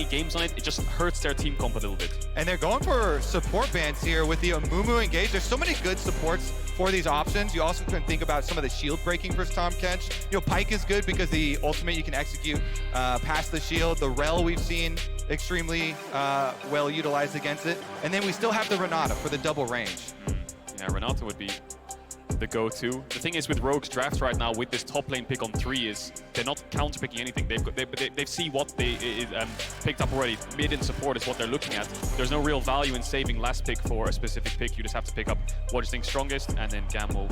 games on it, it just hurts their team comp a little bit. And they're going for support bans here with the Amumu engage. There's so many good supports for these options. You also can think about some of the shield breaking for Tahm Kench. You know, Pike is good because the ultimate you can execute past the shield. The Rel we've seen extremely well utilized against it. And then we still have the Renata for the double range. Yeah, Renata would be the go-to. The thing is with Rogue's draft right now with this top lane pick on 3 is they're not counter-picking anything. They see what they picked up already. Mid and support is what they're looking at. There's no real value in saving last pick for a specific pick. You just have to pick up what you think strongest, and then GAM will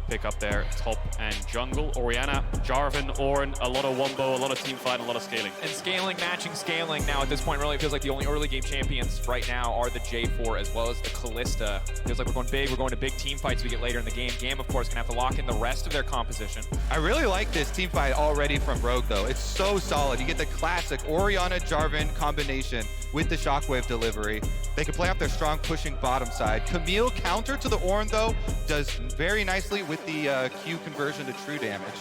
pick up their top and jungle. Orianna, Jarvan, Ornn, a lot of wombo, a lot of team fight, and a lot of scaling. And scaling, matching scaling. Now at this point, really feels like the only early game champions right now are the J4 as well as the Kalista. Feels like we're going big. We're going to big team fights we get later in the game. GAM, of course, gonna have to lock in the rest of their composition. I really like this team fight already from Rogue, though. It's so solid. You get the classic Orianna Jarvan combination with the shockwave delivery. They can play off their strong pushing bottom side. Camille counter to the Ornn, though, does very nicely with the Q conversion to true damage.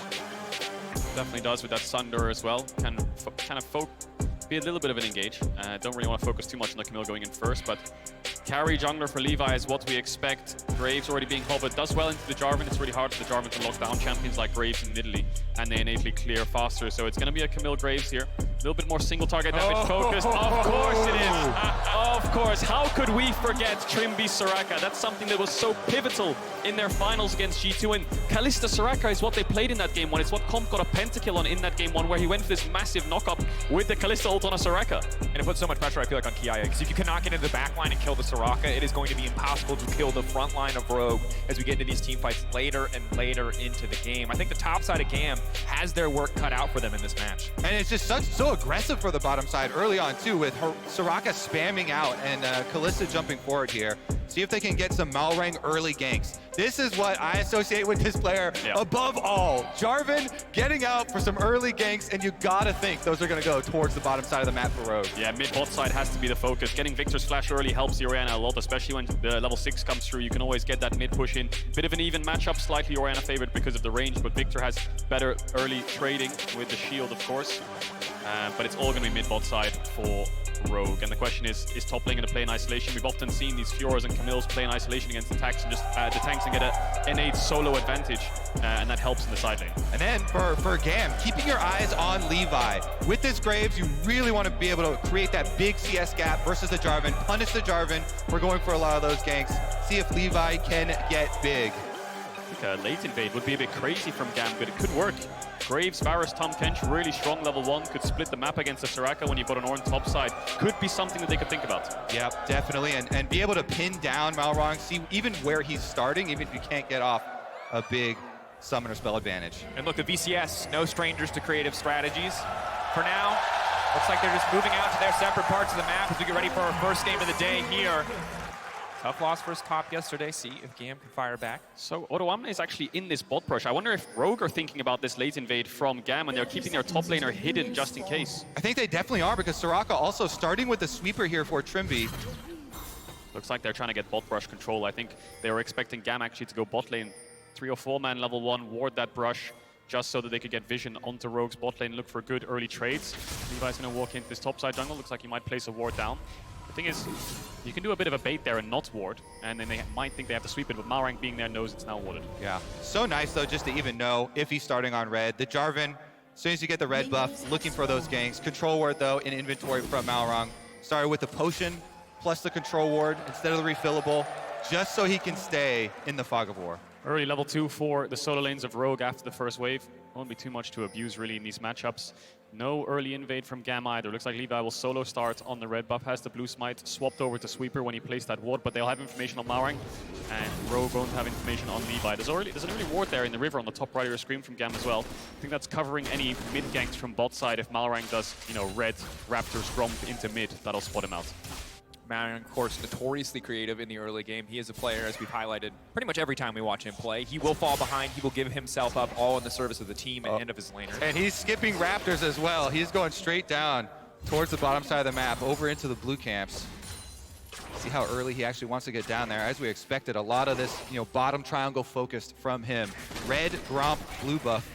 Definitely does with that Sunder as well. Can kind of be a little bit of an engage. Don't really want to focus too much on the Camille going in first, but carry jungler for Levi is what we expect. Graves already being covered, does well into the Jarvan. It's really hard for the Jarvan to lock down champions like Graves in Italy, and they innately clear faster. So it's going to be a Camille Graves here. A little bit more single target damage focused. Of course it is. Of course. How could we forget Trymbi Soraka? That's something that was so pivotal in their finals against G2. And Kalista Soraka is what they played in that game one. It's what Comp got a pentakill on in that game one, where he went for this massive knock-up with the Kalista ult on a Soraka. And it puts so much pressure, I feel like, on Kiaya. Because if you cannot get into the back line and kill the Soraka, it is going to be impossible to kill the front line of Rogue as we get into these team fights later and later into the game. I think the top side of GAM has their work cut out for them in this match. And it's just so aggressive for the bottom side early on, too, with Soraka spamming out and Kalista jumping forward here. See if they can get some Malrang early ganks. This is what I associate with this player above all. Jarvan getting out for some early ganks, and you gotta think those are gonna go towards the bottom side of the map for Rogue. Yeah, mid-bot side has to be the focus. Getting Viktor's flash early helps Orianna a lot, especially when the level 6 comes through. You can always get that mid-push in. Bit of an even matchup, slightly Orianna favored because of the range, but Viktor has better early trading with the shield, of course. But it's all gonna be mid-bot side for Rogue. And the question is top lane going to play in isolation? We've often seen these Fioras and Camilles play in isolation against the tanks and just the tanks and get an innate solo advantage, and that helps in the side lane. And then for GAM, keeping your eyes on Levi. With this Graves, you really want to be able to create that big CS gap versus the Jarvan, punish the Jarvan. We're going for a lot of those ganks. See if Levi can get big. I think a late invade would be a bit crazy from GAM, but it could work. Graves, Varus, Tahm Kench, really strong level 1, could split the map against the Soraka when you've got an Ornn top side. Could be something that they could think about. Yep, definitely, and be able to pin down Malrang, see even where he's starting, even if you can't get off a big summoner spell advantage. And look, the VCS, no strangers to creative strategies. For now, looks like they're just moving out to their separate parts of the map as we get ready for our first game of the day here. Tough loss first top yesterday. See if GAM can fire back. So odoamne is actually in this bot push. I wonder if Rogue are thinking about this late invade from GAM and they're keeping their top laner hidden just in case. I think they definitely are, because Soraka also starting with the sweeper here for Trymbi. Looks like they're trying to get bot brush control. I think they were expecting GAM actually to go bot lane 3 or 4 man level 1, ward that brush just so that they could get vision onto Rogue's bot lane, look for good early trades. Levi's going to walk into this top side jungle. Looks like he might place a ward down. The thing is, you can do a bit of a bait there and not ward, and then they might think they have to sweep it, but Malrang being there knows it's now warded. Yeah, so nice though just to even know if he's starting on red. The Jarvan, as soon as you get the red buff, looking for those ganks. Control ward though in inventory from Malrang. Started with the potion plus the control ward instead of the refillable, just so he can stay in the fog of war. Early level 2 for the solo lanes of Rogue after the first wave. Won't be too much to abuse really in these matchups. No early invade from GAM either. Looks like Levi will solo start on the red buff, has the blue smite, swapped over to Sweeper when he placed that ward, but they'll have information on Malrang, and Rogue won't have information on Levi. There's an early ward there in the river on the top right of your screen from GAM as well. I think that's covering any mid ganks from bot side. If Malrang does, you know, red Raptors Gromp into mid, that'll spot him out. Malrang, of course, notoriously creative in the early game. He is a player, as we've highlighted pretty much every time we watch him play. He will fall behind. He will give himself up all in the service of the team and of his laner. And he's skipping Raptors as well. He's going straight down towards the bottom side of the map, over into the blue camps. See how early he actually wants to get down there. As we expected, a lot of this, bottom triangle focused from him. Red, Gromp, blue buff.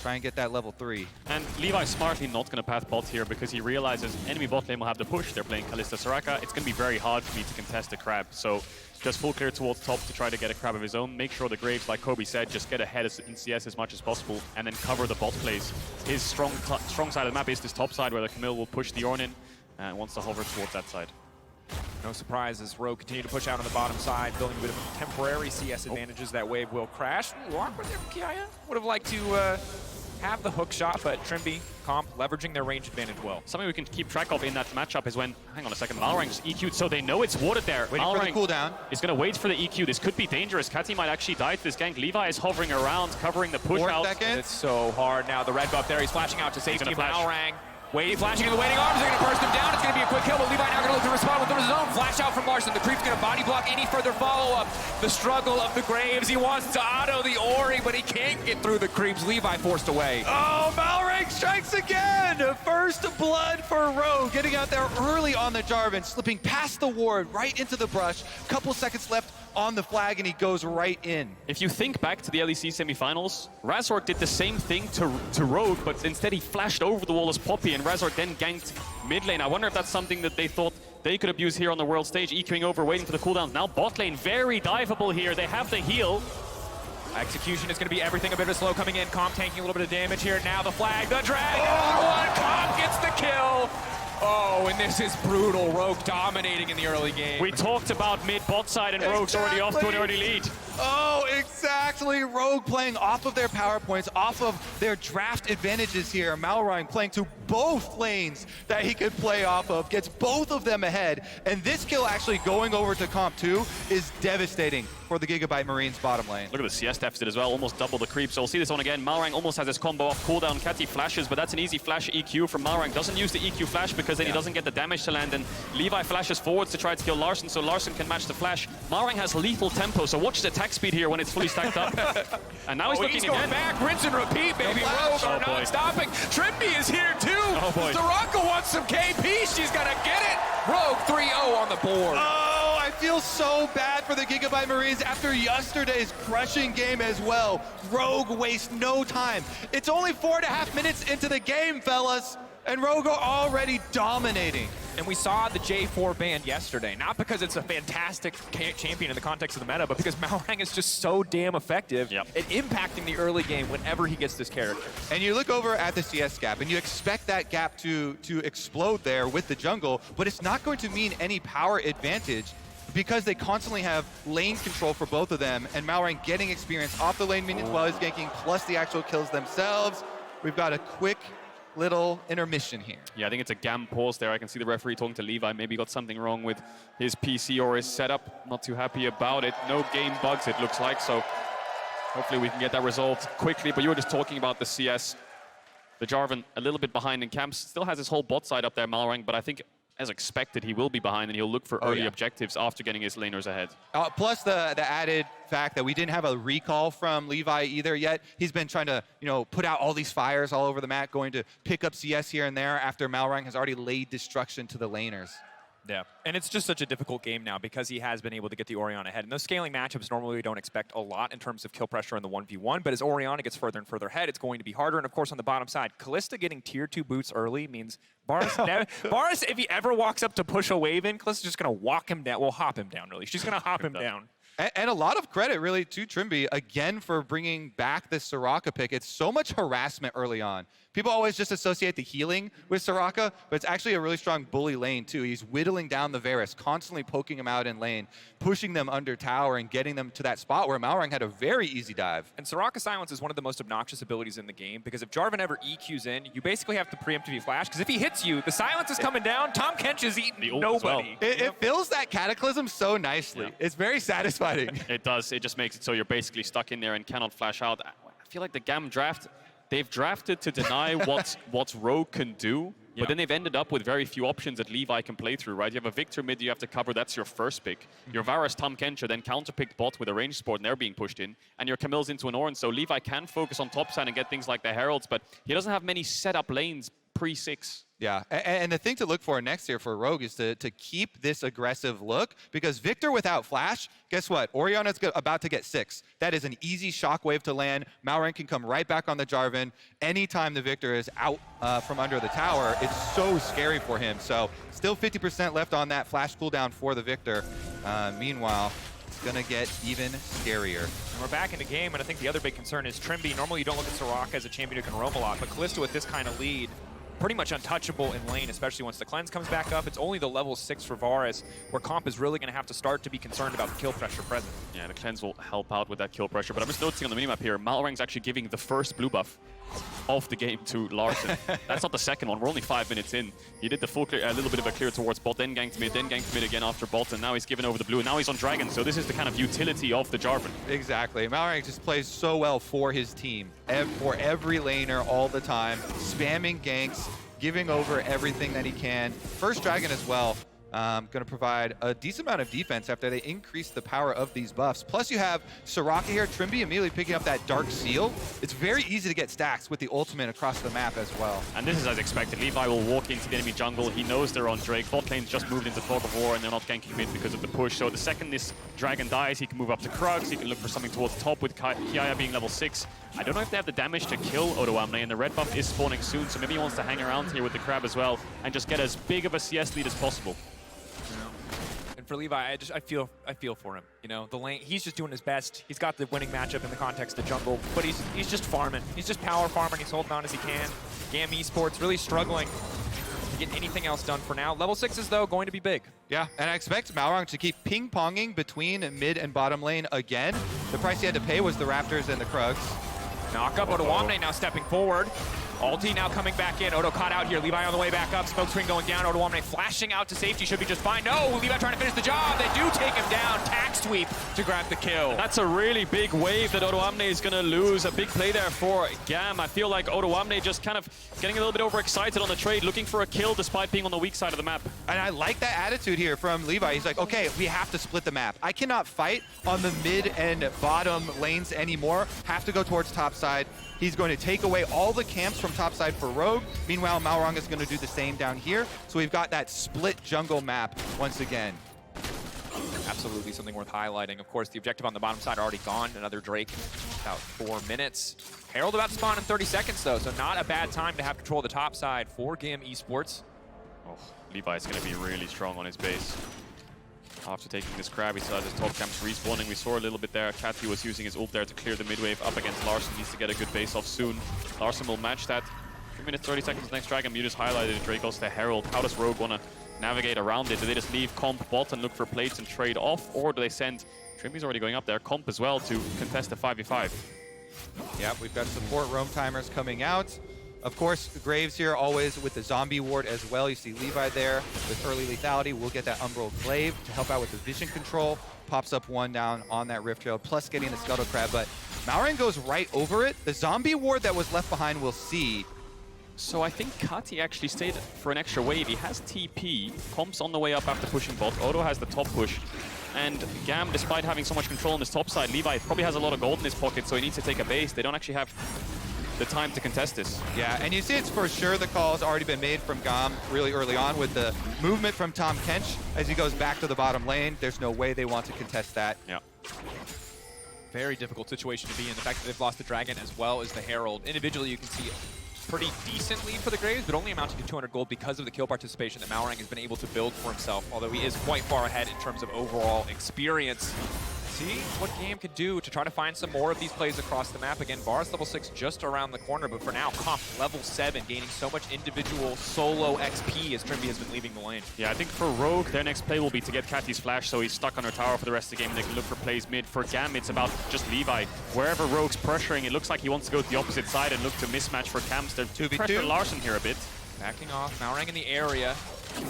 Try and get that level 3. And Levi's smartly not going to path bot here because he realizes enemy bot lane will have the push. They're playing Kalista Soraka. It's going to be very hard for me to contest the crab. So just full clear towards top to try to get a crab of his own. Make sure the Graves, like Kobe said, just get ahead in CS as much as possible and then cover the bot plays. His strong side of the map is this top side where the Camille will push the Ornn and wants to hover towards that side. No surprises. Rogue continue to push out on the bottom side, building a bit of temporary CS advantages. That wave will crash. Ooh, awkward there from Kiaya. Would have liked to have the hook shot, but Trymbi, Comp, leveraging their range advantage well. Something we can keep track of in that matchup is when, hang on a second, Malrang just EQ'd, so they know it's warded there. Waiting for the cooldown. Is going to wait for the EQ. This could be dangerous. Kati might actually die to this gank. Levi is hovering around, covering the push out. It's so hard now. The red buff there, he's flashing out to safety. Malrang. Waiting, flashing in the waiting arms, they're going to burst him down. It's going to be a quick kill, but Levi now going to look to respond with his own flash out from Larssen. The creep's going to body block any further follow-up. The struggle of the Graves. He wants to auto the Ori, but he can't get through the creeps. Levi forced away. Oh, Malrang strikes again! First blood for Rogue, getting out there early on the Jarvan, slipping past the ward, right into the brush. Couple seconds left on the flag, and he goes right in. If you think back to the LEC semifinals, Razork did the same thing to Rogue, but instead he flashed over the wall as Poppy, and Razork then ganked mid lane. I wonder if that's something that they thought they could abuse here on the world stage, EQing over, waiting for the cooldowns. Now bot lane, very diveable here. They have the heal. Execution is going to be everything a bit of slow coming in. Comp taking a little bit of damage here. Now the flag, the drag, another one. Comp gets the kill. Oh, and this is brutal. Rogue dominating in the early game. We talked about mid bot side, and Rogue's already off to an early lead. Oh, exactly. Rogue playing off of their power points, off of their draft advantages here. Malrang playing to both lanes that he could play off of, gets both of them ahead. And this kill actually going over to Comp 2 is devastating for the Gigabyte Marines bottom lane. Look at the CS deficit as well, almost double the creep. So we'll see this on again. Malrang almost has his combo off cooldown. Kati flashes, but that's an easy flash EQ from Malrang. Doesn't use the EQ flash because then he doesn't get the damage to land. And Levi flashes forwards to try to kill Larssen, so Larssen can match the flash. Malrang has lethal tempo, so watch the attack speed here when it's fully stacked up. And now he's looking going again. back, rinse and repeat, baby. Rogue are not stopping. Trymbi is here too. Oh boy. Soraka wants some KP. She's gonna get it. Rogue 3-0 on the board. Oh, I feel so bad for the Gigabyte Marines after yesterday's crushing game as well. Rogue wastes no time. It's only 4.5 minutes into the game, fellas, and Rogue are already dominating. And we saw the J4 ban yesterday, not because it's a fantastic champion in the context of the meta, but because Malrang is just so damn effective at impacting the early game whenever he gets this character. And you look over at the CS gap, and you expect that gap to explode there with the jungle, but it's not going to mean any power advantage because they constantly have lane control for both of them, and Malrang getting experience off the lane minions while he's ganking, plus the actual kills themselves. We've got a quick little intermission here. Yeah, I think it's a GAM pause there. I can see the referee talking to Levi. Maybe got something wrong with his PC or his setup. Not too happy about it. No game bugs, it looks like. So hopefully we can get that resolved quickly. But you were just talking about the CS. The Jarvan a little bit behind in camps. Still has his whole bot side up there, Malrang. But I think, as expected, he will be behind and he'll look for early objectives after getting his laners ahead. Plus the added fact that we didn't have a recall from Levi either yet. He's been trying to, put out all these fires all over the map, going to pick up CS here and there after Malrang has already laid destruction to the laners. Yeah, and it's just such a difficult game now because he has been able to get the Orianna ahead. And those scaling matchups, normally we don't expect a lot in terms of kill pressure in the 1v1, but as Orianna gets further and further ahead, it's going to be harder. And of course, on the bottom side, Kalista getting tier 2 boots early means Varus, if he ever walks up to push a wave in, Kalista's just going to walk him down. Well, hop him down, really. She's going to hop him down. And a lot of credit, really, to Trymbi, again, for bringing back this Soraka pick. It's so much harassment early on. People always just associate the healing with Soraka, but it's actually a really strong bully lane, too. He's whittling down the Varus, constantly poking him out in lane, pushing them under tower and getting them to that spot where Malrang had a very easy dive. And Soraka Silence is one of the most obnoxious abilities in the game, because if Jarvan ever EQs in, you basically have to preemptively flash, because if he hits you, the silence is coming down, Tahm Kench is eating nobody. Well. It fills that Cataclysm so nicely. It's very satisfying. It does. It just makes it so you're basically stuck in there and cannot flash out. I feel like the GAM draft, they've drafted to deny what Rogue can do, but then they've ended up with very few options that Levi can play through, right? You have a Viktor mid you have to cover, that's your first pick. Your Varus, Tahm Kench are then counterpicked bot with a ranged support and they're being pushed in, and your Camille's into an Ornn, so Levi can focus on top side and get things like the Heralds, but he doesn't have many setup lanes pre-6. Yeah, and the thing to look for next year for Rogue is to keep this aggressive look, because Viktor without flash, guess what? Orianna's about to get 6. That is an easy shockwave to land. Malrang can come right back on the Jarvan. Anytime the Viktor is out from under the tower, it's so scary for him. So still 50% left on that flash cooldown for the Viktor. Meanwhile, it's going to get even scarier. And we're back in the game, and I think the other big concern is Trymbi. Normally you don't look at Soraka as a champion who can roam a lot, but Kalista with this kind of lead, pretty much untouchable in lane, especially once the cleanse comes back up. It's only the level 6 for Varus, where comp is really going to have to start to be concerned about the kill pressure present. Yeah, the cleanse will help out with that kill pressure, but I'm just noticing on the minimap here, Malrang's actually giving the first blue buff of the game to Larssen. That's not the second one. We're only 5 minutes in. He did the full clear, a little bit of a clear towards bot, then ganked mid again after bot, and now he's given over the blue, and now he's on Dragon. So this is the kind of utility of the Jarvan. Exactly. Malrang just plays so well for his team, for every laner all the time, spamming ganks, giving over everything that he can. First Dragon as well. Going to provide a decent amount of defense after they increase the power of these buffs. Plus you have Soraka here, Trymbi immediately picking up that Dark Seal. It's very easy to get stacks with the ultimate across the map as well. And this is as expected. Levi will walk into the enemy jungle. He knows they're on Drake. Bot lane's just moved into fog of war and they're not ganking mid because of the push. So the second this Dragon dies, he can move up to Krugs. He can look for something towards the top with Kiaya being level 6. I don't know if they have the damage to kill odoamne, and the red buff is spawning soon, so maybe he wants to hang around here with the crab as well and just get as big of a CS lead as possible. And for Levi, I feel for him. You know, the lane, he's just doing his best. He's got the winning matchup in the context of jungle, but he's just farming. He's just power farming. He's holding on as he can. GAM Esports really struggling to get anything else done for now. Level 6 is, though, going to be big. Yeah, and I expect Malrang to keep ping-ponging between mid and bottom lane again. The price he had to pay was the Raptors and the Krugs. Knock up, odoamne now stepping forward. Ulti now coming back in. Odo caught out here. Levi on the way back up. Smoke screen going down. odoamne flashing out to safety. Should be just fine. No, Levi trying to finish the job. They do take him down. Tack sweep to grab the kill. That's a really big wave that odoamne is going to lose. A big play there for GAM. I feel like odoamne just kind of getting a little bit overexcited on the trade, looking for a kill despite being on the weak side of the map. And I like that attitude here from Levi. He's like, okay, we have to split the map. I cannot fight on the mid and bottom lanes anymore. Have to go towards top side. He's going to take away all the camps from top side for Rogue. Meanwhile, Malrang is going to do the same down here. So we've got that split jungle map once again. Absolutely something worth highlighting. Of course, the objective on the bottom side already gone. Another Drake, about 4 minutes. Herald about to spawn in 30 seconds, though, so not a bad time to have control of the top side for GAM Esports. Oh, Levi is going to be really strong on his base. After taking this crab, he saw his top camps respawning. We saw a little bit there. Kati was using his ult there to clear the mid wave up against Larssen. Needs to get a good base off soon. Larssen will match that. 3 minutes, 30 seconds next Dragon. You just highlighted it. Drake goes to Herald. How does Rogue want to navigate around it? Do they just leave comp bot and look for plates and trade off? Or do they send... Trymbi's already going up there. Comp as well to contest the 5v5. Yeah, we've got support roam timers coming out. Of course, Graves here always with the zombie ward as well. You see Levi there with early lethality. We'll get that Umbral Glaive to help out with the vision control. Pops up one down on that Rift Trail, plus getting the Scuttle Crab. But Malrang goes right over it. The zombie ward that was left behind we'll see. So I think Kati actually stayed for an extra wave. He has TP. Comp's on the way up after pushing bot. Odo has the top push. And GAM, despite having so much control on this top side, Levi probably has a lot of gold in his pocket, so he needs to take a base. They don't actually have the time to contest this. Yeah, and you see it's for sure the call has already been made from GAM really early on with the movement from Tahm Kench as he goes back to the bottom lane. There's no way they want to contest that. Yeah. Very difficult situation to be in. The fact that they've lost the Dragon as well as the Herald. Individually, you can see pretty decent lead for the Graves, but only amounting to 200 gold because of the kill participation that Malrang has been able to build for himself, although he is quite far ahead in terms of overall experience. See what GAM could do to try to find some more of these plays across the map. Again, Varus level 6 just around the corner, but for now, Comp level 7, gaining so much individual solo XP as Trymbi has been leaving the lane. Yeah, I think for Rogue, their next play will be to get Kati's flash, so he's stuck on her tower for the rest of the game, and they can look for plays mid. For GAM, it's about just Levi. Wherever Rogue's pressuring, it looks like he wants to go to the opposite side and look to mismatch for camps. They're 2v2. pressure Larssen here a bit. Backing off, Malrang in the area.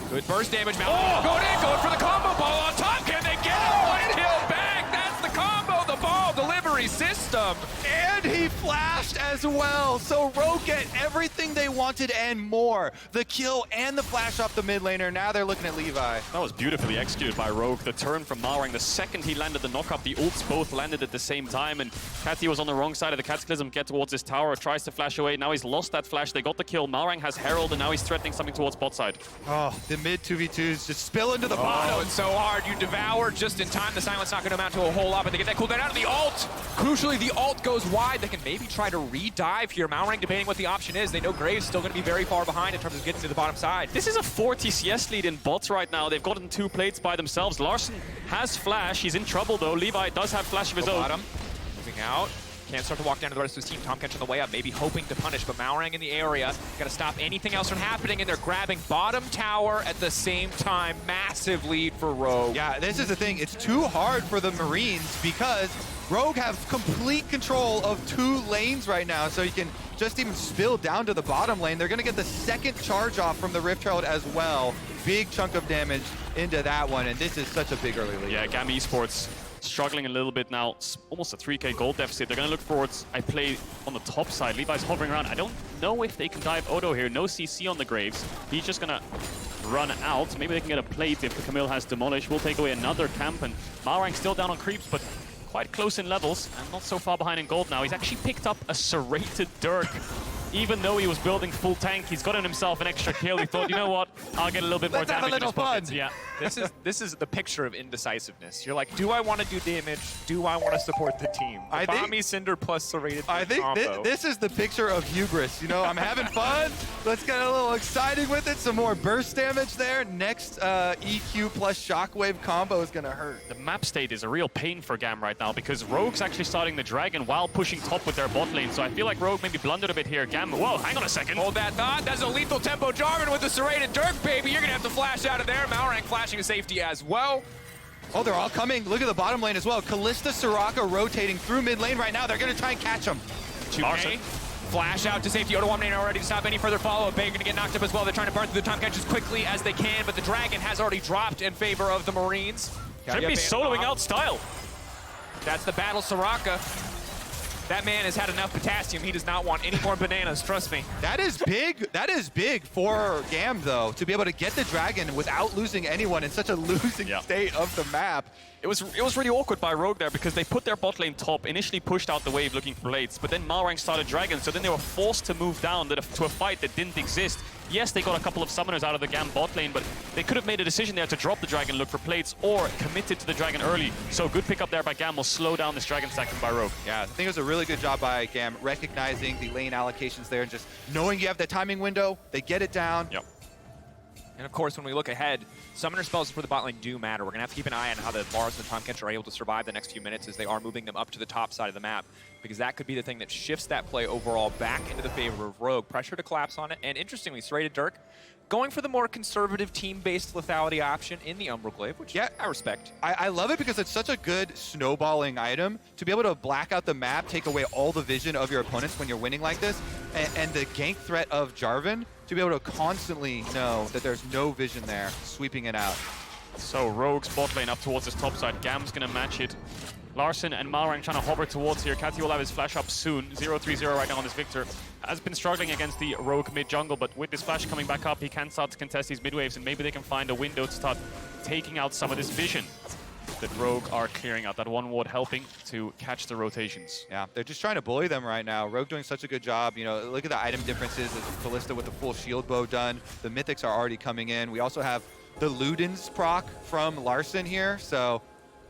Good burst damage, Malrang going for the combo ball on top. Can they get it? One hill back, that's the combo, the ball delivery system. And he flashed as well. So Rogue get everything they wanted and more. The kill and the flash off the mid laner. Now they're looking at Levi. That was beautifully executed by Rogue. The turn from Malrang, the second he landed the knock-up, the ults both landed at the same time, and Kati was on the wrong side of the Cataclysm, get towards his tower, tries to flash away. Now he's lost that flash. They got the kill. Malrang has Herald, and now he's threatening something towards bot side. Oh, the mid 2v2s just spill into the bottom. Oh, it's so hard. You devour just in time. The silence not going to amount to a whole lot, but they get that cooldown out of the ult. Crucially, the ult goes wide. They can maybe try to re-dive here. Malrang, debating what the option is. They know Graves still going to be very far behind in terms of getting to the bottom side. This is a 4 TCS lead in bots right now. They've gotten 2 plates by themselves. Larssen has flash. He's in trouble though. Levi does have flash of his own. Bottom, moving out. Can't start to walk down to the rest of his team. Tahm Kench on the way up, maybe hoping to punish, but Malrang in the area. Got to stop anything else from happening, and they're grabbing bottom tower at the same time. Massive lead for Rogue. Yeah, this is the thing. It's too hard for the Marines because Rogue have complete control of 2 lanes right now, so you can just even spill down to the bottom lane. They're going to get the second charge off from the Rift Herald as well. Big chunk of damage into that one, and this is such a big early lead. Yeah, GAM Esports struggling a little bit now. It's almost a 3k gold deficit. They're going to look forwards. I play on the top side. Levi's hovering around. I don't know if they can dive Odo here. No CC on the Graves. He's just going to run out. Maybe they can get a plate if the Camille has demolished. We'll take away another camp, and Malrang still down on creeps, but quite close in levels and not so far behind in gold now. He's actually picked up a serrated Dirk. Even though he was building full tank, he's gotten himself an extra kill. He thought, you know what, I'll get a little bit more damage in his pockets. Yeah. This is the picture of indecisiveness. You're like, do I want to do damage? Do I want to support the team? I think Tommy Cinder plus serrated I think this is the picture of hubris. You know, I'm having fun. Let's get a little exciting with it. Some more burst damage there. Next EQ plus shockwave combo is going to hurt. The map state is a real pain for GAM right now because Rogue's actually starting the Dragon while pushing top with their bot lane. So I feel like Rogue maybe blundered a bit here. GAM, whoa, hang on a second. Hold that thought. That's a lethal tempo Jarvan with the serrated Dirk, baby. You're going to have to flash out of there. Malrang flashing to safety as well. Oh, they're all coming. Look at the bottom lane as well. Kalista, Soraka rotating through mid lane right now. They're going to try and catch them. 2K. Flash out to safety. Odoamne already to stop any further follow-up. They're going to get knocked up as well. They're trying to burn through the Tahm Kench as quickly as they can, but the Dragon has already dropped in favor of the Marines. Trymbi soloing out style. That's the battle, Soraka. That man has had enough potassium. He does not want any more bananas, trust me. That is big. That is big for GAM, though, to be able to get the Dragon without losing anyone in such a losing state of the map. It was really awkward by Rogue there because they put their bot lane top, initially pushed out the wave looking for plates, but then Malrang started Dragon, so then they were forced to move down to a fight that didn't exist. Yes, they got a couple of summoners out of the GAM bot lane, but they could have made a decision there to drop the Dragon, look for plates, or committed to the Dragon early. So good pickup there by GAM will slow down this Dragon stacking by Rogue. Yeah, I think it was a really good job by GAM recognizing the lane allocations there and just knowing you have the timing window, they get it down. Yep. And of course, when we look ahead, summoner spells for the bot lane do matter. We're going to have to keep an eye on how the Varus and Tahm Kench are able to survive the next few minutes as they are moving them up to the top side of the map, because that could be the thing that shifts that play overall back into the favor of Rogue. Pressure to collapse on it, and interestingly, serrated Dirk going for the more conservative team-based lethality option in the Umbral Glaive, which I respect. I love it because it's such a good snowballing item to be able to black out the map, take away all the vision of your opponents when you're winning like this, and the gank threat of Jarvan to be able to constantly know that there's no vision there, sweeping it out. So Rogue's bot lane up towards his top side. GAM's going to match it. Larssen and Malrang trying to hover towards here. Kati will have his flash up soon. 0-3-0 right now on this Viktor. Has been struggling against the Rogue mid-jungle, but with this flash coming back up, he can start to contest these mid-waves, and maybe they can find a window to start taking out some of this vision that Rogue are clearing out. That one ward helping to catch the rotations. Yeah, they're just trying to bully them right now. Rogue doing such a good job. You know, look at the item differences. Kalista with the full shield bow done. The mythics are already coming in. We also have the Luden's proc from Larssen here, so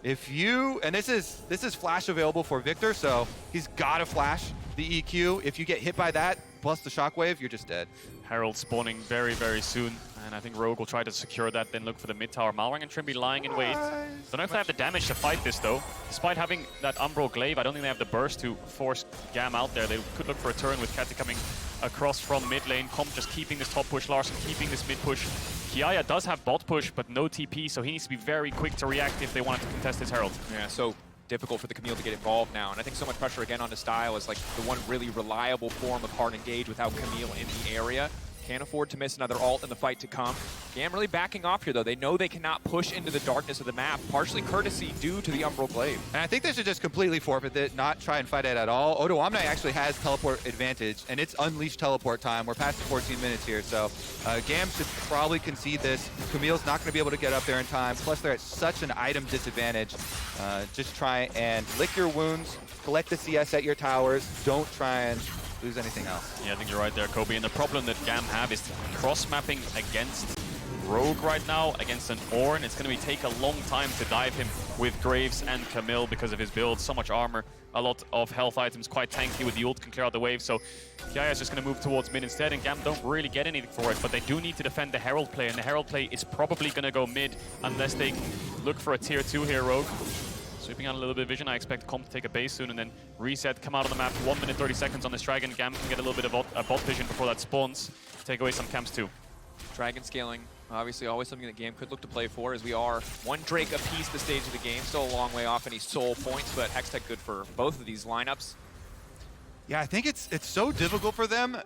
if you, and this is flash available for Viktor, so he's got to flash the EQ. If you get hit by that, plus the shockwave, you're just dead. Herald spawning very, very soon, and I think Rogue will try to secure that, then look for the mid tower. Malrang and Trymbi lying in wait. Don't know if they have the damage to fight this, though. Despite having that Umbral Glaive, I don't think they have the burst to force GAM out there. They could look for a turn with Kati coming across from mid lane. Comp just keeping this top push, Larssen keeping this mid push. Kiaya does have bot push, but no TP, so he needs to be very quick to react if they wanted to contest his Herald. Yeah, so difficult for the Camille to get involved now, and I think so much pressure again onto Style is like the one really reliable form of hard engage without Camille in the area. Can't afford to miss another ult in the fight to come. GAM really backing off here, though. They know they cannot push into the darkness of the map, partially courtesy due to the Umbral Glaive. And I think they should just completely forfeit it, not try and fight it at all. Odoamne actually has teleport advantage, and it's unleashed teleport time. We're past the 14 minutes here, so GAM should probably concede this. Camille's not going to be able to get up there in time, plus they're at such an item disadvantage. Just try and lick your wounds, collect the CS at your towers, don't try and lose anything else. Yeah, I think you're right there, Kobe. And the problem that GAM have is cross-mapping against Rogue right now, against an Ornn. It's going to take a long time to dive him with Graves and Camille because of his build. So much armor, a lot of health items, quite tanky with the ult, can clear out the wave. So Kiaya is just going to move towards mid instead, and GAM don't really get anything for it, but they do need to defend the Herald play, and the Herald play is probably going to go mid unless they look for a tier 2 here, Rogue. Sweeping out a little bit of vision. I expect Comp to take a base soon and then reset, come out on the map. 1 minute 30 seconds on this Dragon. GAM can get a little bit of bot vision before that spawns. Take away some camps too. Dragon scaling, obviously always something that GAM could look to play for, as we are one Drake apiece this stage of the game. Still a long way off any soul points, but Hextech good for both of these lineups. Yeah, I think it's so difficult for them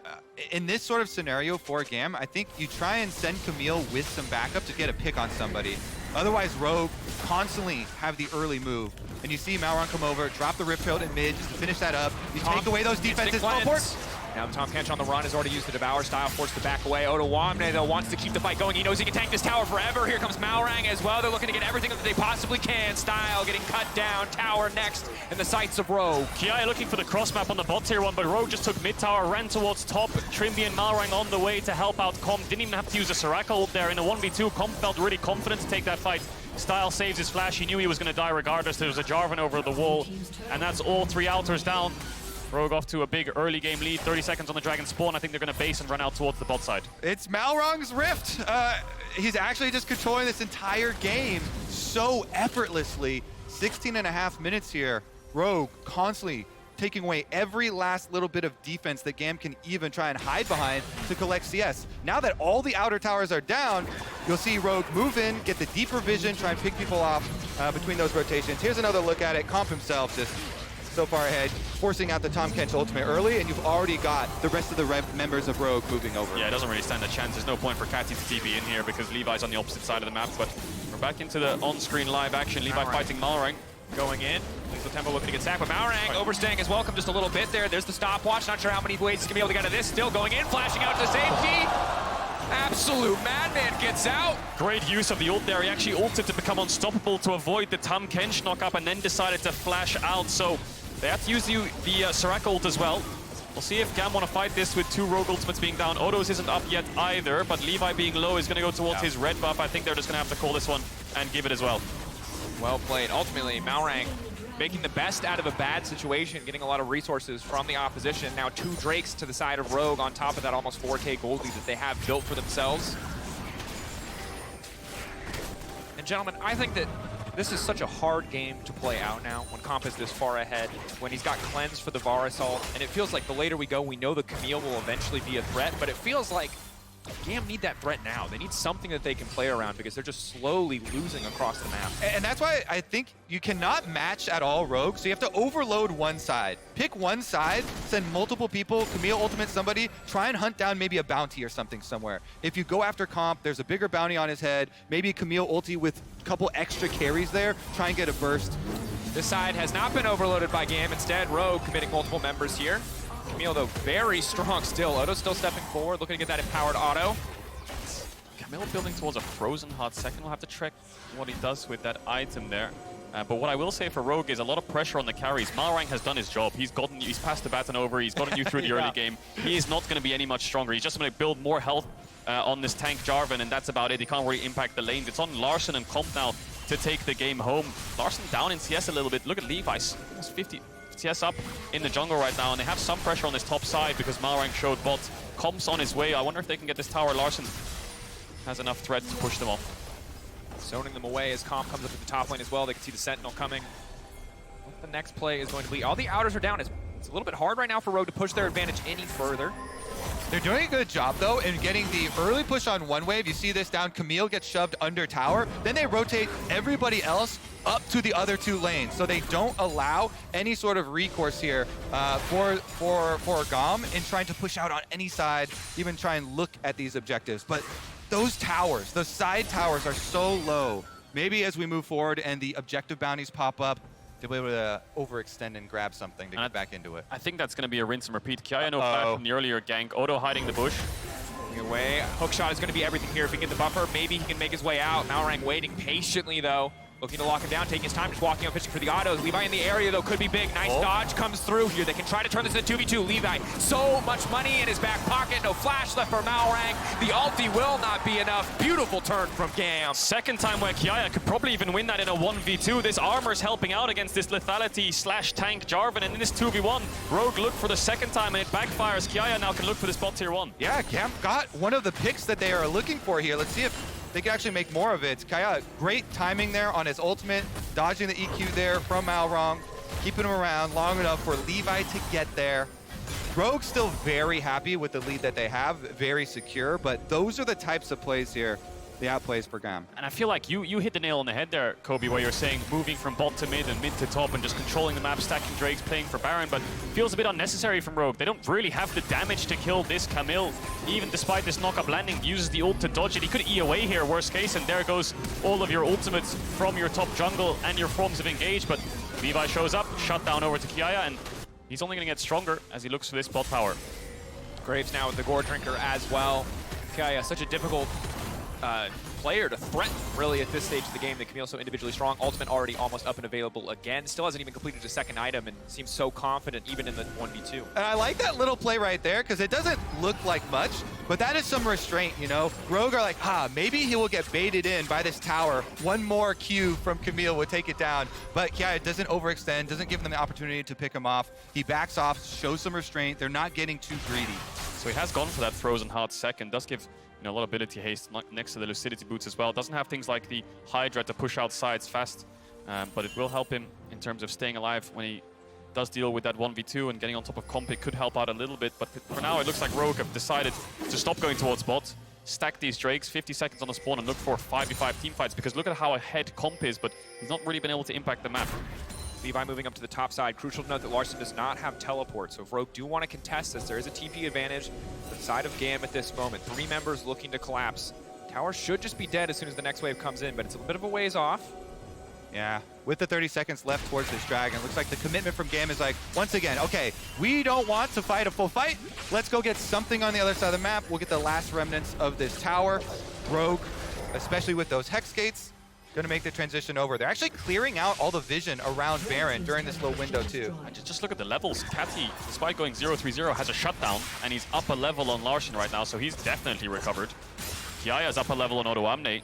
in this sort of scenario for GAM. I think you try and send Camille with some backup to get a pick on somebody. Otherwise, Rogue constantly have the early move. And you see Malrang come over, drop the Rift Field in mid just to finish that up. You take away those defenses. Now Tahm Kench on the run has already used the Devour style, forced to back away. odoamne, though, wants to keep the fight going. He knows he can tank this tower forever. Here comes Malrang as well. They're looking to get everything that they possibly can. Style getting cut down. Tower next in the sights of Rogue. Kiaya looking for the cross map on the bot tier 1, but Rogue just took mid tower, ran towards top. Trymbi and Malrang on the way to help out Comp. Didn't even have to use a Soraka ult there. In a 1v2, Comp felt really confident to take that fight. Style saves his flash. He knew he was going to die regardless. There was a Jarvan over the wall, and that's all 3 outers down. Rogue off to a big early game lead. 30 seconds on the Dragon spawn. I think they're going to base and run out towards the bot side. It's Malrang's Rift. He's actually just controlling this entire game so effortlessly. 16.5 minutes here. Rogue constantly taking away every last little bit of defense that GAM can even try and hide behind to collect CS. Now that all the outer towers are down, you'll see Rogue move in, get the deeper vision, try and pick people off between those rotations. Here's another look at it. Comp himself just so far ahead, forcing out the Tahm Kench ultimate early, and you've already got the rest of the members of Rogue moving over. Yeah, it doesn't really stand a chance. There's no point for Kati to TP in here because Levi's on the opposite side of the map, but we're back into the on-screen live action. Levi fighting Malrang. Going in. Lethal Tempo looking to get sacked, but Malrang overstaying his welcome just a little bit there. There's the stopwatch. Not sure how many ways he's going to be able to get out of this. Still going in, flashing out to safety. Absolute madman gets out. Great use of the ult there. He actually ulted to become unstoppable to avoid the Tahm Kench knock-up and then decided to flash out. So they have to use the Soraka ult as well. We'll see if GAM want to fight this with 2 Rogue ultimates being down. Odo's isn't up yet either, but Levi being low is going to go towards his red buff. I think they're just going to have to call this one and give it as well. Well played. Ultimately, Malrang making the best out of a bad situation, getting a lot of resources from the opposition. Now 2 Drakes to the side of Rogue on top of that almost 4K gold lead that they have built for themselves. And gentlemen, I think that this is such a hard game to play out now when Comp is this far ahead, when he's got Cleanse for the Varus ult, and it feels like the later we go, we know the Camille will eventually be a threat, but it feels like GAM need that threat now. They need something that they can play around because they're just slowly losing across the map. And that's why I think you cannot match at all Rogue, so you have to overload one side. Pick one side, send multiple people, Camille ultimate somebody, try and hunt down maybe a bounty or something somewhere. If you go after Comp, there's a bigger bounty on his head, maybe Camille ulti with a couple extra carries there, try and get a burst. This side has not been overloaded by GAM. Instead, Rogue committing multiple members here. Camille, though, very strong still. Odo's still stepping forward, looking to get that empowered auto. Camille building towards a frozen heart. Second, we'll have to check what he does with that item there. But what I will say for Rogue is a lot of pressure on the carries. Malrang has done his job. He's passed the baton over. He's gotten you through the early game. He is not going to be any much stronger. He's just going to build more health on this tank Jarvan, and that's about it. He can't really impact the lanes. It's on Larssen and Comp now to take the game home. Larssen down in CS a little bit. Look at Levi's almost 50 CS up in the jungle right now, and they have some pressure on this top side because Malrang showed bot. Comp's on his way. I wonder if they can get this tower. Larssen has enough threat to push them off. Zoning them away as Comp comes up to the top lane as well. They can see the Sentinel coming. What the next play is going to be. All the outers are down. It's a little bit hard right now for Rogue to push their advantage any further. They're doing a good job, though, in getting the early push on one wave. You see this down. Camille gets shoved under tower. Then they rotate everybody else up to the other two lanes, so they don't allow any sort of recourse here for GAM in trying to push out on any side, even try and look at these objectives. But those towers, those side towers are so low. Maybe as we move forward and the objective bounties pop up, they'll be able to overextend and grab something to get back into it. I think that's going to be a rinse and repeat. Kiaya no flash from the earlier gank. Odo hiding the bush. Away. Hookshot is going to be everything here. If he can get the buffer, maybe he can make his way out. Malrang waiting patiently, though. Looking to lock him down, taking his time, just walking up, fishing for the autos. Levi in the area, though, could be big. Nice dodge comes through here. They can try to turn this into 2v2. Levi, so much money in his back pocket. No flash left for Malrang. The ulti will not be enough. Beautiful turn from GAM. Second time where Kiaya could probably even win that in a 1v2. This armor's helping out against this lethality / tank Jarvan, and in this 2v1, Rogue looked for the second time and it backfires. Kiaya now can look for the spot tier 1. Yeah, GAM got one of the picks that they are looking for here. Let's see if they can actually make more of it. Kiaya, great timing there on his ultimate, dodging the EQ there from Malrang, keeping him around long enough for Levi to get there. Rogue's still very happy with the lead that they have, very secure, but those are the types of plays here, the outplays for GAM. And I feel like you hit the nail on the head there, Kobe, where you're saying moving from bot to mid and mid to top and just controlling the map, stacking Drakes, playing for Baron, but feels a bit unnecessary from Rogue. They don't really have the damage to kill this Camille, even despite this knock-up landing. Uses the ult to dodge it. He could E away here, worst case, and there goes all of your ultimates from your top jungle and your forms of engage, but Levi shows up, shut down over to Kiaya, and he's only going to get stronger as he looks for this bot power. Graves now with the Gore Drinker as well. Kiaya, such a difficult player to threaten, really, at this stage of the game. The Camille's so individually strong. Ultimate already almost up and available again. Still hasn't even completed his second item and seems so confident even in the 1v2. And I like that little play right there because it doesn't look like much, but that is some restraint, you know? Rogue are like, maybe he will get baited in by this tower. One more Q from Camille would take it down, but Kiaya doesn't overextend, doesn't give them the opportunity to pick him off. He backs off, shows some restraint. They're not getting too greedy. So he has gone for that frozen heart second. Does give a lot of ability haste next to the lucidity boots as well. Doesn't have things like the Hydra to push out sides fast, but it will help him in terms of staying alive when he does deal with that 1v2 and getting on top of comp. It could help out a little bit, but for now it looks like Rogue have decided to stop going towards bot, stack these Drakes, 50 seconds on the spawn, and look for 5v5 team fights, because look at how ahead comp is, but he's not really been able to impact the map. Levi moving up to the top side. Crucial to note that Larssen does not have teleport, so if Rogue do want to contest this, there is a TP advantage for the side of GAM at this moment. 3 members looking to collapse. Tower should just be dead as soon as the next wave comes in, but it's a bit of a ways off. Yeah, with the 30 seconds left towards this dragon, looks like the commitment from GAM is like, once again, okay, we don't want to fight a full fight. Let's go get something on the other side of the map. We'll get the last remnants of this tower. Rogue, especially with those Hex Gates, going to make the transition over. They're actually clearing out all the vision around Baron during this little window too. And just look at the levels. Kati, despite going 0-3-0, has a shutdown, and he's up a level on Larssen right now, so he's definitely recovered. Kiaya's up a level on odoamne.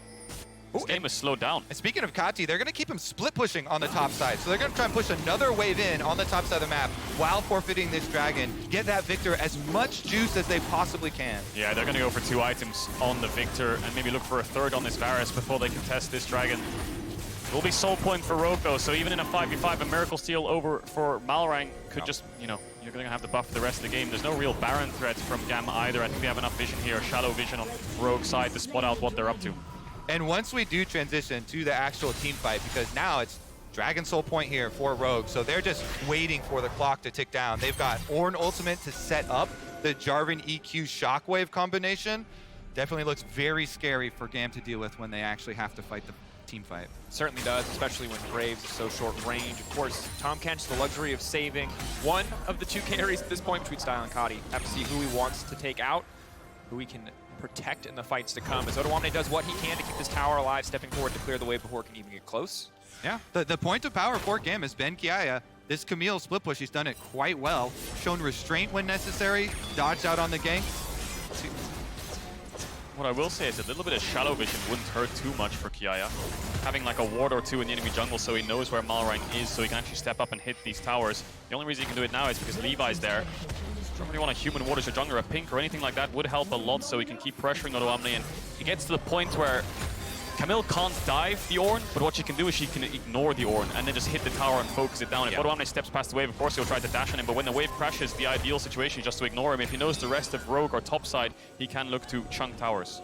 This game is slowed down. And speaking of Kati, they're going to keep him split pushing on the top side. So they're going to try and push another wave in on the top side of the map while forfeiting this dragon. Get that Viktor as much juice as they possibly can. Yeah, they're going to go for 2 items on the Viktor and maybe look for a third on this Varus before they contest this dragon. It will be soul point for Rogue though, so even in a 5v5, a Miracle Steal over for Malrang could just, you're going to have the buff for the rest of the game. There's no real Baron threat from GAM either. I think they have enough vision here, shallow vision on Rogue's side to spot out what they're up to. And once we do transition to the actual team fight, because now it's Dragon Soul point here for Rogue, so they're just waiting for the clock to tick down. They've got Ornn ultimate to set up the Jarvan EQ Shockwave combination. Definitely looks very scary for GAM to deal with when they actually have to fight the team fight. Certainly does, especially when Graves is so short range. Of course, Tahm Kench, the luxury of saving one of the 2 carries at this point between Style and Kati. Have to see who he wants to take out, who he can protect in the fights to come, as odoamne does what he can to keep this tower alive, stepping forward to clear the wave before it can even get close. Yeah, the point of power for GAM has been Kiaya. This Camille split push, he's done it quite well. Shown restraint when necessary, dodged out on the gank. What I will say is a little bit of shallow vision wouldn't hurt too much for Kiaya. Having like a ward or 2 in the enemy jungle so he knows where Malrang is, so he can actually step up and hit these towers. The only reason he can do it now is because Levi's there. Don't really want a human water jungler, a pink or anything like that would help a lot, so he can keep pressuring odoamne, and he gets to the point where Camille can't dive the Ornn, but what she can do is she can ignore the Ornn and then just hit the tower and focus it down. If odoamne steps past the wave, of course he'll try to dash on him, but when the wave crashes, the ideal situation is just to ignore him. If he knows the rest of Rogue or top side, he can look to chunk towers.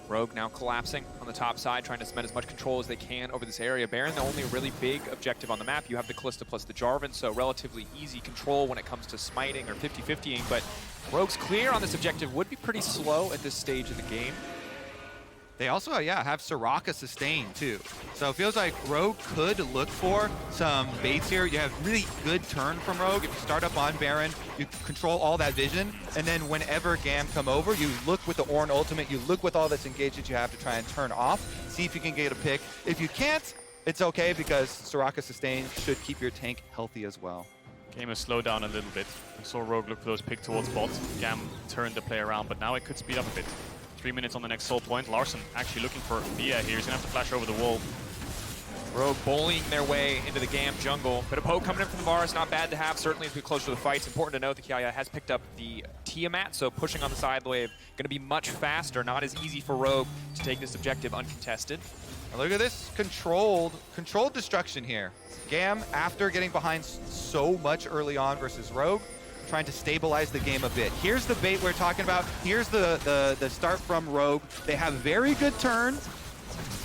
Rogue now collapsing on the top side, trying to cement as much control as they can over this area. Baron, the only really big objective on the map. You have the Kalista plus the Jarvan, so relatively easy control when it comes to smiting or 50-50ing, but Rogue's clear on this objective would be pretty slow at this stage of the game. They also, have Soraka sustained too. So it feels like Rogue could look for some baits here. You have really good turn from Rogue. If you start up on Baron, you control all that vision. And then whenever GAM come over, you look with the Ornn ultimate, you look with all this engagement you have to try and turn off, see if you can get a pick. If you can't, it's okay because Soraka sustain should keep your tank healthy as well. Game has slowed down a little bit. We saw Rogue look for those pick towards bot. GAM turned the play around, but now it could speed up a bit. 3 minutes on the next soul point. Larssen actually looking for Kiaya here. He's gonna have to flash over the wall. Rogue bullying their way into the GAM jungle. Bit of poke coming in from the Varus, not bad to have, certainly as we get closer to the fight. It's important to note that Kiaya has picked up the Tiamat, so pushing on the side wave, gonna be much faster, not as easy for Rogue to take this objective uncontested. And look at this controlled destruction here. GAM, after getting behind so much early on versus Rogue, trying to stabilize the game a bit. Here's the bait we're talking about. Here's the start from Rogue. They have very good turn.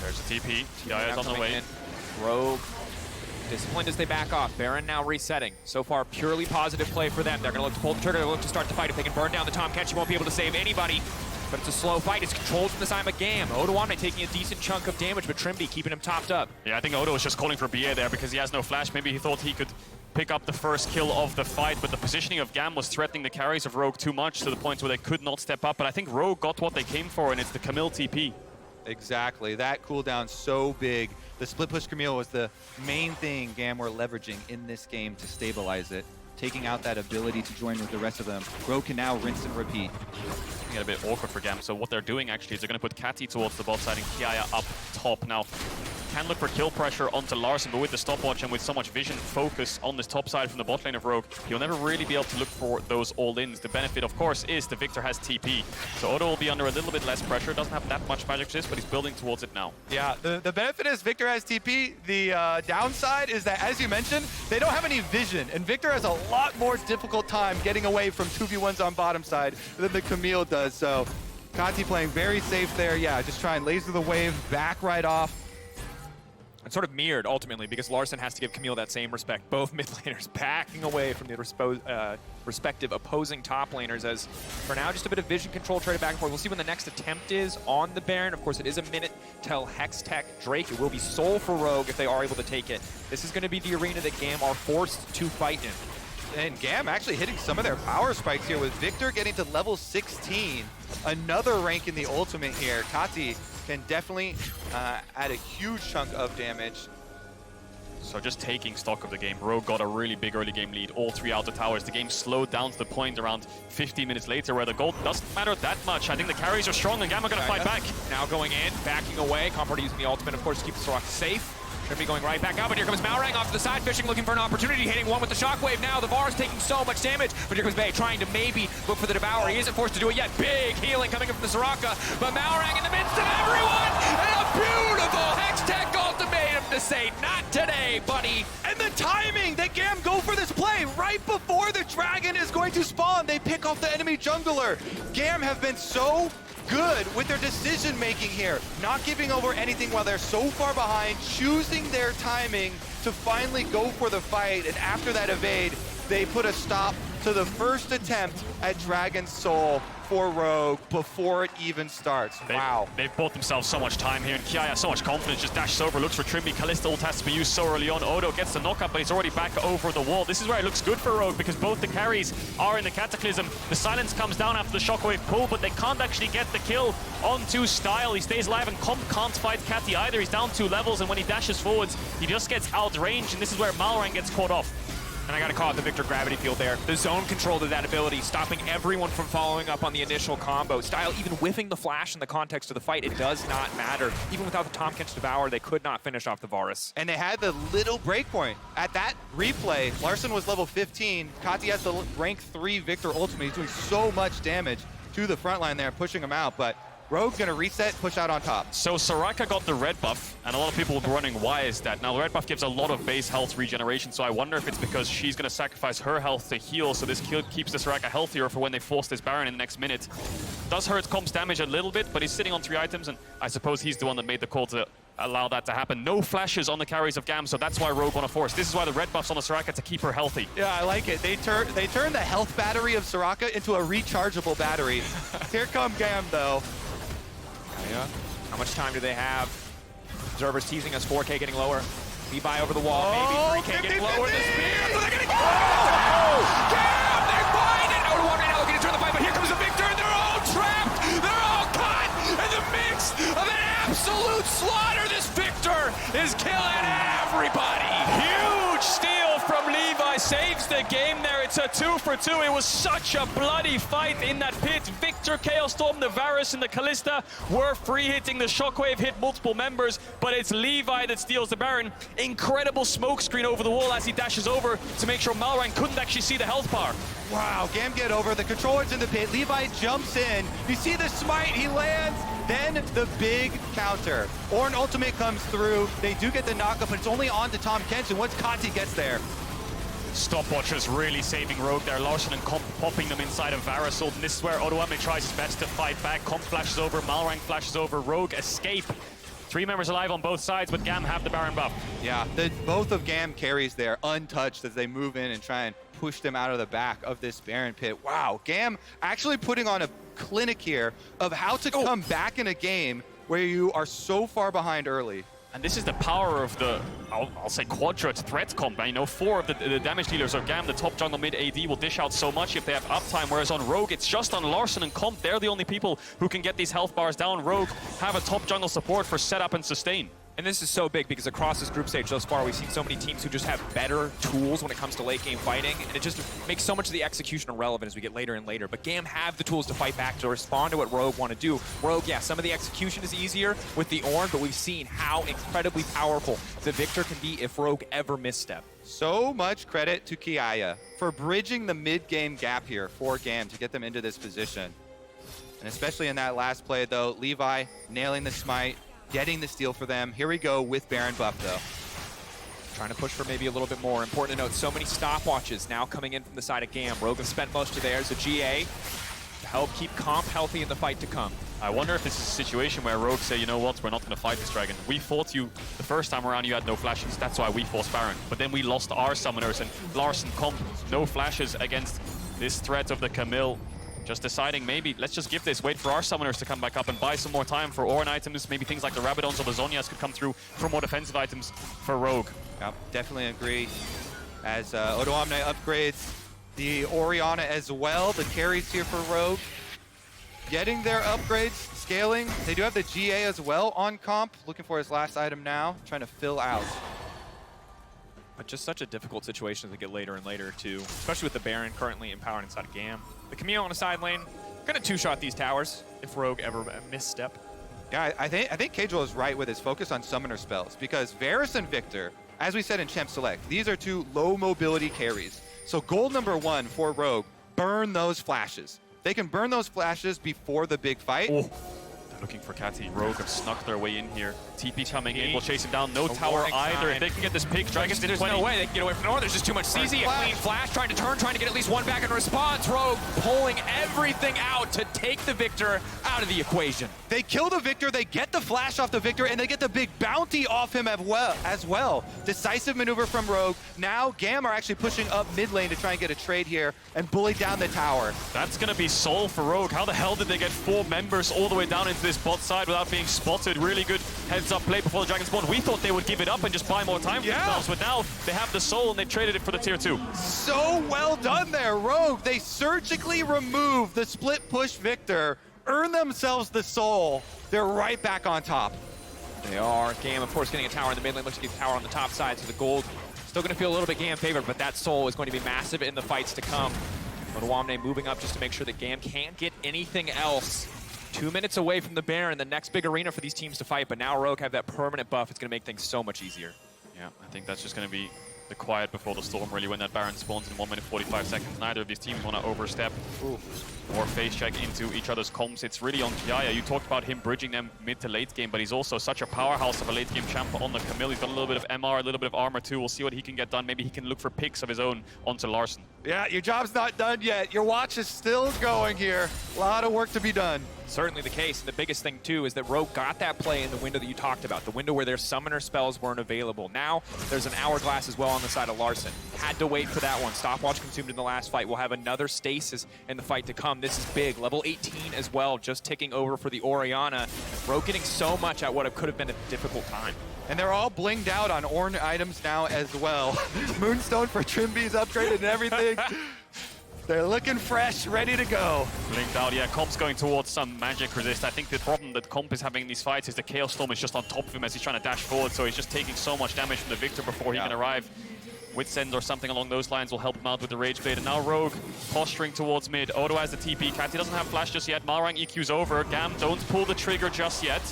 There's a TP. Kiaya's on the way. Rogue disciplined as they back off. Baron now resetting. So far, purely positive play for them. They're going to look to pull the trigger. They're going to look to start the fight. If they can burn down the Tahm, Kench won't be able to save anybody. But it's a slow fight. It's controlled from the side of GAM. odoamne taking a decent chunk of damage, but Trymbi keeping him topped up. Yeah, I think Odo was just calling for BA there because he has no flash. Maybe he thought he could pick up the first kill of the fight, but the positioning of GAM was threatening the carries of Rogue too much to the point where they could not step up. But I think Rogue got what they came for, and it's the Camille TP. Exactly. That cooldown so big. The split push Camille was the main thing GAM were leveraging in this game to stabilize it, taking out that ability to join with the rest of them. Rogue can now rinse and repeat. Get a bit awkward for GAM. So what they're doing actually is they're going to put Kati towards the bot side and Kiaya up top. Now, can look for kill pressure onto Larssen, but with the stopwatch and with so much vision focus on this top side from the bot lane of Rogue, he'll never really be able to look for those all-ins. The benefit, of course, is that Viktor has TP. So Odo will be under a little bit less pressure. Doesn't have that much magic resist, but he's building towards it now. Yeah, the benefit is Viktor has TP. The downside is that, as you mentioned, they don't have any vision, and Viktor has a lot more difficult time getting away from 2v1s on bottom side than the Camille does. So Kati playing very safe there. Yeah, just try and laser the wave, back right off. It's sort of mirrored, ultimately, because Larssen has to give Camille that same respect. Both mid laners backing away from the respective opposing top laners, as for now, just a bit of vision control traded back and forth. We'll see when the next attempt is on the Baron. Of course, it is a minute till Hextech Drake. It will be Soul for Rogue if they are able to take it. This is going to be the arena that GAM are forced to fight in. And GAM actually hitting some of their power spikes here with Viktor getting to level 16. Another rank in the ultimate here. Kati can definitely add a huge chunk of damage. So just taking stock of the game, Rogue got a really big early game lead, all 3 outer towers. The game slowed down to the point around 15 minutes later where the gold doesn't matter that much. I think the carries are strong and GAM are going to fight back. Now going in, backing away. Comfort using the ultimate, of course, to keep the Soraka safe. Trymbi going right back out, but here comes Malrang off to the side, fishing, looking for an opportunity, hitting one with the shockwave. Now the Varus taking so much damage, but here comes Bay trying to maybe look for the Devourer. He isn't forced to do it yet. Big healing coming in from the Soraka, but Malrang in the midst of everyone, and a beautiful Hextech ultimatum to say, not today, buddy. And the timing that GAM go for this play right before the dragon is going to spawn. They pick off the enemy jungler. GAM have been so good with their decision making here, not giving over anything while they're so far behind, choosing their timing to finally go for the fight, and after that evade, they put a stop to the first attempt at Dragon's Soul for Rogue before it even starts. Wow. They've bought themselves so much time here, and Kiaya so much confidence, just dashes over, looks for Trymbi. Kalista ult has to be used so early on. Odo gets the knockup, but he's already back over the wall. This is where it looks good for Rogue, because both the carries are in the Cataclysm. The silence comes down after the shockwave pull, but they can't actually get the kill onto Style. He stays alive, and Comp can't fight Kati either. He's down 2 levels, and when he dashes forwards, he just gets outranged, and this is where Malrang gets caught off. And I gotta call it the Viktor gravity field there. The zone control to that ability, stopping everyone from following up on the initial combo. Style even whiffing the flash in the context of the fight, it does not matter. Even without the Tahm Kench Devour, they could not finish off the Varus. And they had the little breakpoint. At that replay, Larssen was level 15. Kati has the rank 3 Viktor ultimate. He's doing so much damage to the front line there, pushing him out, but Rogue's gonna reset, push out on top. So Soraka got the red buff, and a lot of people were wondering why is that. Now the red buff gives a lot of base health regeneration, so I wonder if it's because she's going to sacrifice her health to heal, so this kill keeps the Soraka healthier for when they force this Baron in the next minute. Does hurt Comp's damage a little bit, but he's sitting on 3 items, and I suppose he's the one that made the call to allow that to happen. No flashes on the carries of GAM, so that's why Rogue want to force. This is why the red buff's on the Soraka, to keep her healthy. Yeah, I like it. They turn the health battery of Soraka into a rechargeable battery. Here come GAM, though. Yeah. How much time do they have? Observers teasing us, 4K getting lower. Levi over the wall, maybe 3K getting lower. The spear, they're gonna get GAM, they find it! odoamne now looking to turn the fight, but here comes the Viktor, and they're all trapped! They're all caught in the mix of an absolute slaughter! This Viktor is killing everybody! Huge steal from Levi, saves the game there. It's a 2 for 2. It was such a bloody fight in that pit. Viktor, Chaos Storm, the Varus, and the Kalista were free hitting. The Shockwave hit multiple members, but it's Levi that steals the Baron. Incredible smoke screen over the wall as he dashes over to make sure Malrang couldn't actually see the health bar. Wow, GAM get over. The controller's in the pit. Levi jumps in. You see the smite, he lands. Then the big counter. Ornn ultimate comes through. They do get the knockup, but it's only on to Tahm Kench, and once Kati gets there. Stopwatchers really saving Rogue there. Larssen and Comp popping them inside of Varus. And this is where odoamne tries his best to fight back. Comp flashes over, Malrang flashes over, Rogue escape. 3 members alive on both sides, but GAM have the Baron buff. Yeah, both of GAM carries there untouched as they move in and try and push them out of the back of this Baron pit. Wow, GAM actually putting on a clinic here of how to come back in a game where you are so far behind early. And this is the power of the, I'll say, quadrat threat comp. You know, 4 of the damage dealers are GAM. The top jungle mid AD will dish out so much if they have uptime, whereas on Rogue, it's just on Larssen and Comp. They're the only people who can get these health bars down. Rogue have a top jungle support for setup and sustain. And this is so big because across this group stage thus far, we've seen so many teams who just have better tools when it comes to late game fighting, and it just makes so much of the execution irrelevant as we get later and later. But GAM have the tools to fight back, to respond to what Rogue want to do. Rogue, yeah, some of the execution is easier with the Ornn, but we've seen how incredibly powerful the Viktor can be if Rogue ever misstep. So much credit to Kiaya for bridging the mid-game gap here for GAM to get them into this position. And especially in that last play, though, Levi nailing the smite, getting the steal for them. Here we go with Baron buff, though. Trying to push for maybe a little bit more. Important to note, so many stopwatches now coming in from the side of GAM. Rogue has spent most of theirs, a GA, to help keep Comp healthy in the fight to come. I wonder if this is a situation where Rogue say, you know what, we're not going to fight this dragon. We fought you the first time around, you had no flashes. That's why we forced Baron. But then we lost our summoners, and Larssen, Comp, no flashes against this threat of the Camille. Just deciding, maybe let's just give this, wait for our summoners to come back up and buy some more time for Ornn items. Maybe things like the Rabadons or the Zhonya's could come through for more defensive items for Rogue. Yep, definitely agree. As odoamne upgrades the Orianna as well. The carries here for Rogue. Getting their upgrades, scaling. They do have the GA as well on Comp. Looking for his last item now, trying to fill out. But just such a difficult situation as we get later and later, too. Especially with the Baron currently empowered inside of GAM. The Camille on the side lane, gonna 2-shot these towers if Rogue ever misstep. Yeah, I think Kajol is right with his focus on summoner spells, because Varus and Viktor, as we said in Champ Select, these are 2 low mobility carries. So goal number 1 for Rogue, burn those flashes. They can burn those flashes before the big fight. Oh. They're looking for Kati. Rogue have snuck their way in here. TP coming in, will chase him down. No tower either. If they can get this pick, Dragons did 20. There's no way they can get away from the north. There's just too much CZ. A clean flash, trying to turn, trying to get at least one back in response. Rogue pulling everything out to take the Viktor out of the equation. They kill the Viktor, they get the flash off the Viktor, and they get the big bounty off him as well. Decisive maneuver from Rogue. Now GAM are actually pushing up mid lane to try and get a trade here and bully down the tower. That's going to be soul for Rogue. How the hell did they get 4 members all the way down into this bot side without being spotted? Really good heads-up play before the Dragon spawn. We thought they would give it up and just buy more time for themselves, but now they have the soul and they traded it for the tier 2. So well done there, Rogue. They surgically remove the split push Viktor, earn themselves the soul. They're right back on top. They are. GAM, of course, getting a tower in the mid lane. Looks to get a tower on the top side, so the gold still going to feel a little bit GAM favored, but that soul is going to be massive in the fights to come. odoamne moving up just to make sure that GAM can't get anything else. 2 minutes away from the Baron, the next big arena for these teams to fight, but now Rogue have that permanent buff. It's going to make things so much easier. Yeah, I think that's just going to be the quiet before the storm, really, when that Baron spawns in 1 minute 45 seconds. Neither of these teams want to overstep or face check into each other's comps. It's really on Kiaya. You talked about him bridging them mid to late game, but he's also such a powerhouse of a late game champ on the Camille. He's got a little bit of MR, a little bit of armor too. We'll see what he can get done. Maybe he can look for picks of his own onto Larssen. Yeah, your job's not done yet. Your watch is still going here. A lot of work to be done. Certainly the case, and the biggest thing too is that Rogue got that play in the window that you talked about, the window where their summoner spells weren't available. Now there's an hourglass as well on the side of Larssen. Had to wait for that one. Stopwatch consumed in the last fight. We'll have another stasis in the fight to come. This is big. Level 18 as well, just ticking over for the Orianna. Rogue getting so much at what could have been a difficult time. And they're all blinged out on Ornn items now as well. Moonstone for Trymbi's upgraded and everything. They're looking fresh, ready to go. Blinked out, yeah. Comp's going towards some magic resist. I think the problem that Comp is having in these fights is the Chaos Storm is just on top of him as he's trying to dash forward, so he's just taking so much damage from the Viktor before he can arrive. Witsend or something along those lines will help him out with the Rage Blade. And now Rogue posturing towards mid. Odo has the TP. Kati doesn't have flash just yet. Malrang EQ's over. GAM don't pull the trigger just yet.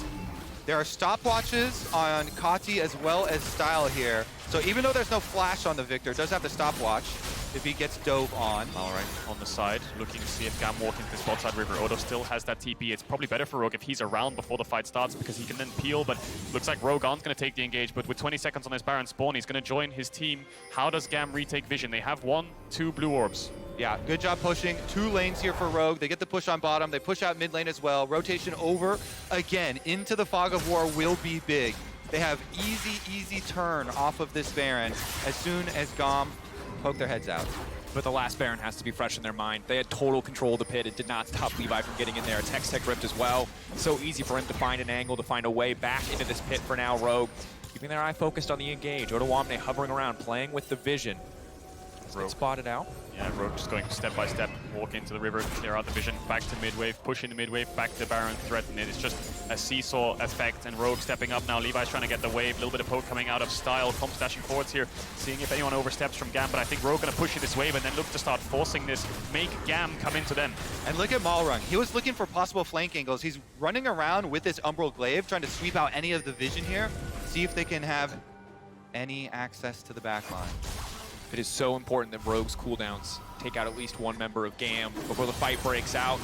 There are stopwatches on Kati as well as Style here. So even though there's no flash on the Viktor, it does have the stopwatch if he gets dove on. Malrang on the side, looking to see if GAM walk into this bot side river. Odo still has that TP. It's probably better for Rogue if he's around before the fight starts because he can then peel, but looks like Rogue aren't going to take the engage, but with 20 seconds on his Baron spawn, he's going to join his team. How does GAM retake vision? They have 1, 2 blue orbs. Yeah, good job pushing. 2 lanes here for Rogue. They get the push on bottom. They push out mid lane as well. Rotation over again into the Fog of War will be big. They have easy turn off of this Baron as soon as GAM poke their heads out. But the last Baron has to be fresh in their mind. They had total control of the pit. It did not stop Levi from getting in there. A Tex-Tech rift as well. So easy for him to find an angle, to find a way back into this pit for now. Rogue keeping their eye focused on the engage. Odoamne hovering around, playing with the vision. Rogue spotted out. Yeah, Rogue just going step by step, walk into the river, clear out the vision, back to mid-wave, push into mid-wave, back to Baron, threaten it. It's just a seesaw effect, and Rogue stepping up now. Levi's trying to get the wave, a little bit of poke coming out of Style. Comp dashing forwards here, seeing if anyone oversteps from GAM, but I think Rogue going to push in this wave and then look to start forcing this, make GAM come into them. And look at Malrang. He was looking for possible flank angles. He's running around with this Umbral Glaive, trying to sweep out any of the vision here, see if they can have any access to the backline. It is so important that Rogue's cooldowns take out at least one member of GAM before the fight breaks out.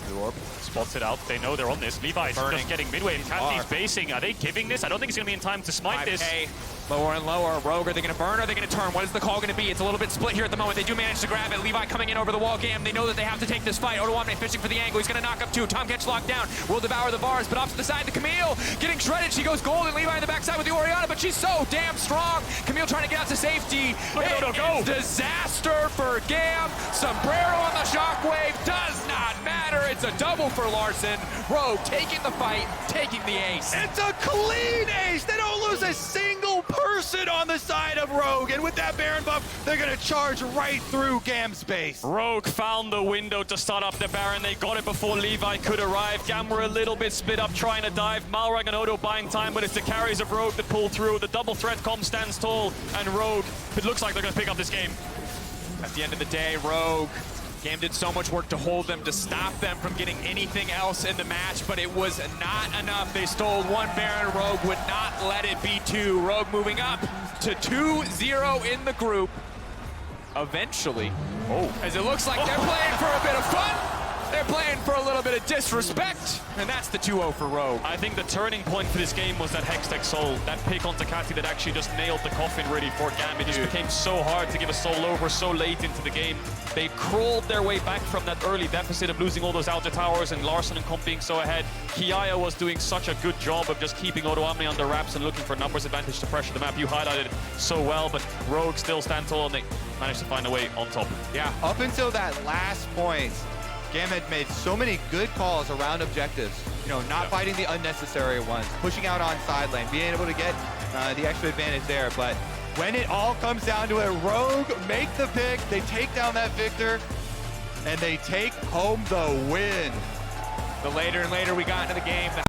Blue orb spots it out. They know they're on this. Levi's just getting midway. Kati's basing. Are they giving this? I don't think he's going to be in time to smite this. Lower and lower. Rogue, are they going to burn or are they going to turn? What is the call going to be? It's a little bit split here at the moment. They do manage to grab it. Levi coming in over the wall. GAM, they know that they have to take this fight. Odoamne fishing for the angle. He's going to knock up 2. Tahm gets locked down. Will devour the bars, but off to the side, the Camille getting shredded. She goes gold, and Levi in the backside with the Orianna, but she's so damn strong. Camille trying to get out to safety. It's disaster for GAM. Sombrero on the shockwave. Does not matter. It's a double for Larssen. Rogue taking the fight, taking the ace. It's a clean ace. They don't lose a single person on the side of Rogue, and with that Baron buff, they're gonna charge right through GAM's base. Rogue found the window to start up the Baron. They got it before Levi could arrive. GAM were a little bit split up trying to dive. Malrang and Odo buying time, but it's the carries of Rogue that pull through. The double threat comp stands tall, and Rogue, it looks like they're gonna pick up this game. At the end of the day, Rogue, GAM did so much work to hold them, to stop them from getting anything else in the match, but it was not enough. They stole 1 Baron. Rogue would not let it be 2. Rogue moving up to 2-0 in the group. Eventually, as it looks like they're playing for a bit of fun, they're playing for a little bit of disrespect, and that's the 2-0 for Rogue. I think the turning point for this game was that Hextech Soul, that pick onto Kati that actually just nailed the coffin really for GAM. It just became so hard to give a Soul over so late into the game. They crawled their way back from that early deficit of losing all those outer towers and Larssen and Comp being so ahead. Kiaya was doing such a good job of just keeping Odoamne under wraps and looking for numbers advantage to pressure the map. You highlighted it so well, but Rogue still stand tall and they managed to find a way on top. Yeah, up until that last point, GAM had made so many good calls around objectives. You know, not fighting the unnecessary ones, pushing out on side lane, being able to get the extra advantage there. But when it all comes down to it, Rogue make the pick, they take down that Viktor, and they take home the win. The later and later we got into the game, the